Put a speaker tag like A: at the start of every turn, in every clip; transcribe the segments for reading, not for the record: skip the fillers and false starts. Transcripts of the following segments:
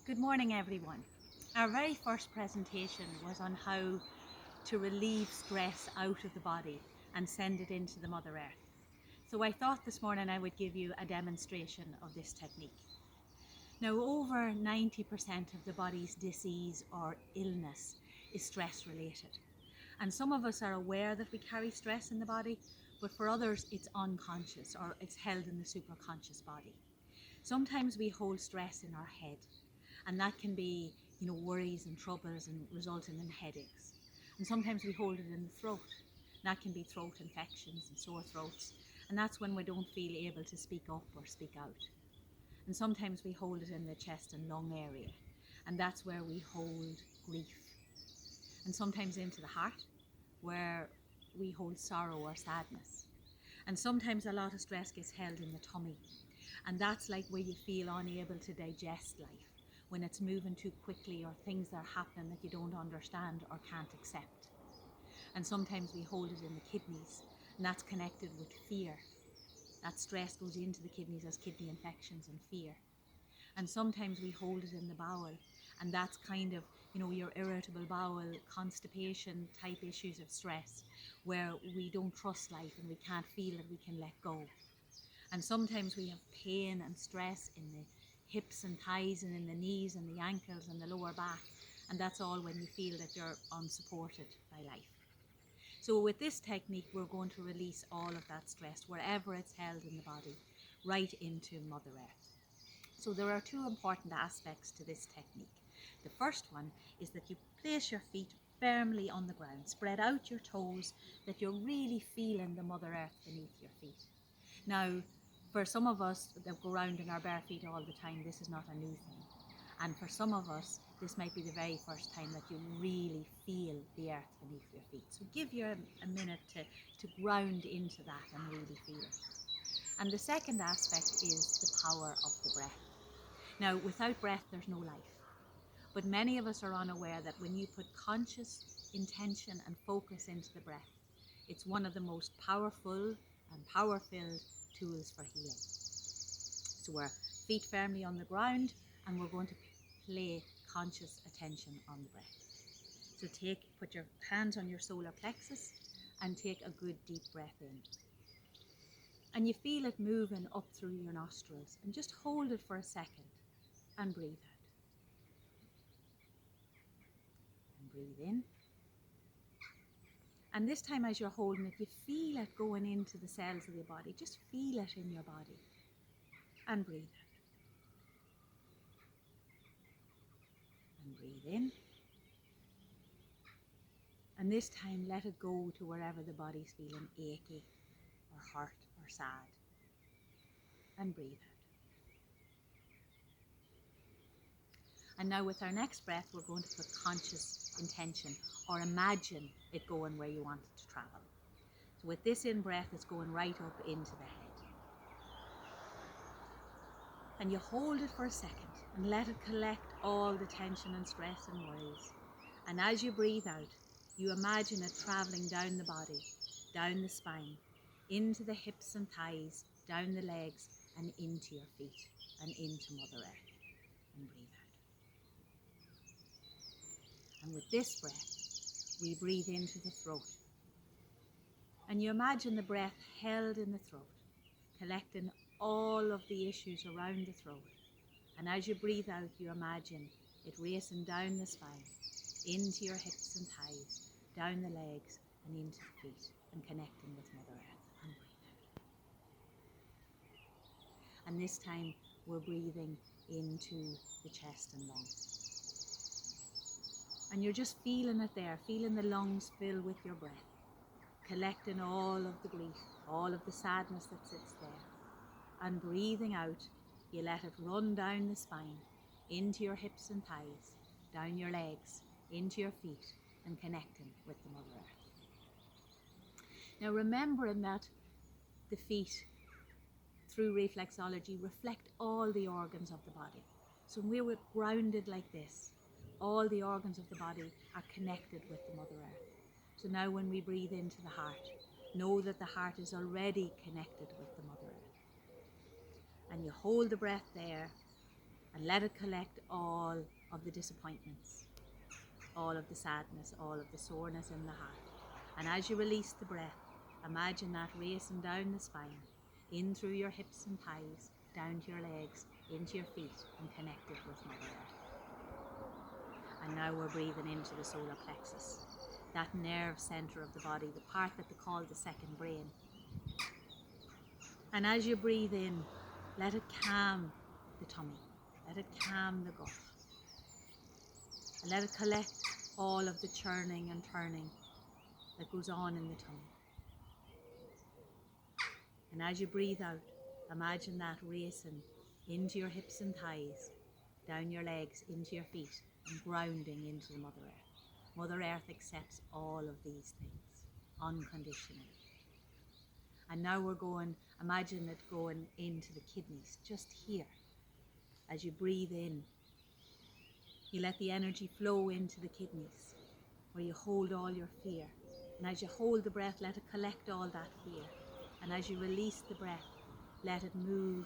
A: Good morning, everyone. Our very first presentation was on how to relieve stress out of the body and send it into the Mother Earth. So I thought this morning I would give you a demonstration of this technique. Now, over 90% of the body's disease or illness is stress related. And some of us are aware that we carry stress in the body, but for others it's unconscious or it's held in the superconscious body. Sometimes we hold stress in our head, and that can be, worries and troubles and resulting in headaches. And sometimes we hold it in the throat, and that can be throat infections and sore throats, and that's when we don't feel able to speak up or speak out. And sometimes we hold it in the chest and lung area, and that's where we hold grief. And sometimes into the heart, where we hold sorrow or sadness. And sometimes a lot of stress gets held in the tummy, and that's like where you feel unable to digest life, when it's moving too quickly or things that are happening that you don't understand or can't accept. And sometimes we hold it in the kidneys, and that's connected with fear. That stress goes into the kidneys as kidney infections and fear. And sometimes we hold it in the bowel, and that's kind of, your irritable bowel, constipation type issues of stress, where we don't trust life and we can't feel that we can let go. And sometimes we have pain and stress in the hips and thighs and in the knees and the ankles and the lower back, and that's all when you feel that you're unsupported by life. So with this technique, we're going to release all of that stress, wherever it's held in the body, right into Mother Earth. So there are two important aspects to this technique. The first one is that you place your feet firmly on the ground, spread out your toes, that you're really feeling the Mother Earth beneath your feet. Now, for some of us that go around in our bare feet all the time, this is not a new thing. And for some of us, this might be the very first time that you really feel the earth beneath your feet. So give you a minute to ground into that and really feel it. And the second aspect is the power of the breath. Now, without breath, there's no life. But many of us are unaware that when you put conscious intention and focus into the breath, it's one of the most powerful and power-filled tools for healing. So we're feet firmly on the ground, and we're going to play conscious attention on the breath. So put your hands on your solar plexus and take a good deep breath in. And you feel it moving up through your nostrils, and just hold it for a second and breathe out. And breathe in. And this time as you're holding it, you feel it going into the cells of your body. Just feel it in your body. And breathe out. And breathe in. And this time let it go to wherever the body's feeling achy or hurt or sad. And breathe out. And now with our next breath, we're going to put conscious intention or imagine it going where you want it to travel. So with this in-breath, it's going right up into the head. And you hold it for a second and let it collect all the tension and stress and worries. And as you breathe out, you imagine it traveling down the body, down the spine, into the hips and thighs, down the legs, and into your feet, and into Mother Earth. And breathe out. And with this breath, we breathe into the throat. And you imagine the breath held in the throat, collecting all of the issues around the throat. And as you breathe out, you imagine it racing down the spine, into your hips and thighs, down the legs, and into the feet, and connecting with Mother Earth. And breathe out. And this time, we're breathing into the chest and lungs. And you're just feeling it there, feeling the lungs fill with your breath, collecting all of the grief, all of the sadness that sits there. And breathing out, you let it run down the spine, into your hips and thighs, down your legs, into your feet, and connecting with the Mother Earth. Now remembering that the feet, through reflexology, reflect all the organs of the body. So when we're grounded like this, all the organs of the body are connected with the Mother Earth. So now when we breathe into the heart, know that the heart is already connected with the Mother Earth. And you hold the breath there, And let it collect all of the disappointments, all of the sadness, all of the soreness in the heart. And as you release the breath, imagine that racing down the spine, in through your hips and thighs, down to your legs, into your feet, and connected with Mother Earth. And now we're breathing into the solar plexus, that nerve center of the body, the part that they call the second brain. And as you breathe in, let it calm the tummy, let it calm the gut, and let it collect all of the churning and turning that goes on in the tummy. And as you breathe out, imagine that racing into your hips and thighs, down your legs, into your feet, and grounding into the Mother Earth. Mother Earth accepts all of these things unconditionally. And now we're going, imagine it going into the kidneys, just here. As you breathe in, you let the energy flow into the kidneys, where you hold all your fear. And as you hold the breath, let it collect all that fear. And as you release the breath, let it move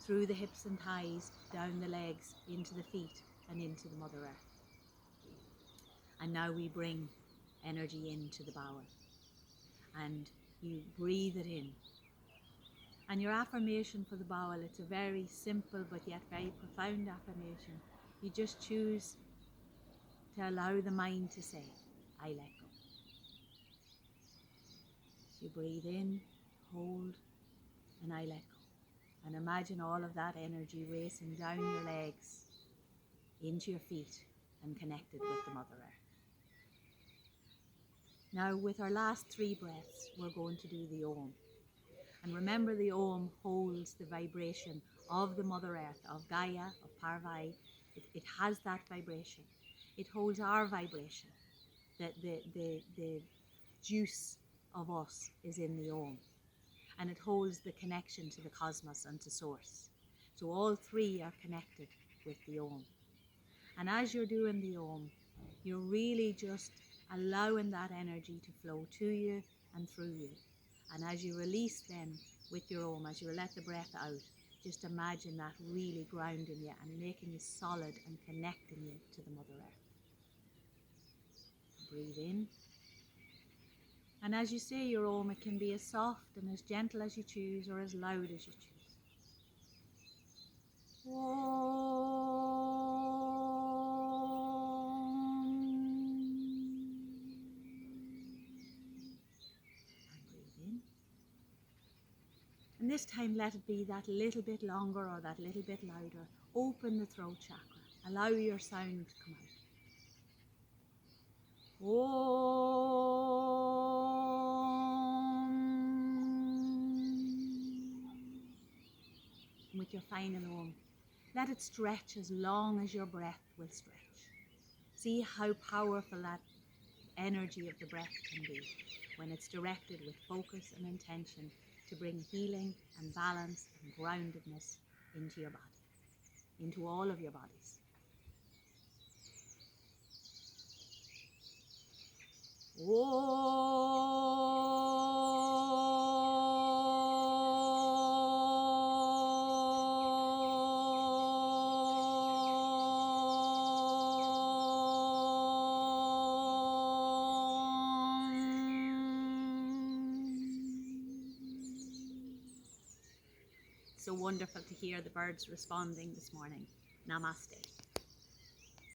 A: through the hips and thighs, down the legs, into the feet, and into the Mother Earth. And now we bring energy into the bowel. And you breathe it in. And your affirmation for the bowel, it's a very simple but yet very profound affirmation. You just choose to allow the mind to say, I let go. So you breathe in, hold, and I let go. And imagine all of that energy racing down your legs, into your feet, and connected with the Mother Earth. Now with our last 3 breaths, we're going to do the Om. And remember, the Om holds the vibration of the Mother Earth, of Gaia, of Parvai. It has that vibration. It holds our vibration. The juice of us is in the Om. And it holds the connection to the cosmos and to Source. So all 3 are connected with the Om. And as you're doing the Om, you're really just allowing that energy to flow to you and through you. And as you release then with your Om, as you let the breath out, just imagine that really grounding you and making you solid and connecting you to the Mother Earth. Breathe in. And as you say your Om, it can be as soft and as gentle as you choose, or as loud as you choose. Om. And this time let it be that little bit longer or that little bit louder. Open the throat chakra. Allow your sound to come out. Om. And with your final Om, let it stretch as long as your breath will stretch. See how powerful that energy of the breath can be when it's directed with focus and intention to bring healing and balance and groundedness into your body, into all of your bodies. So wonderful to hear the birds responding this morning. Namaste.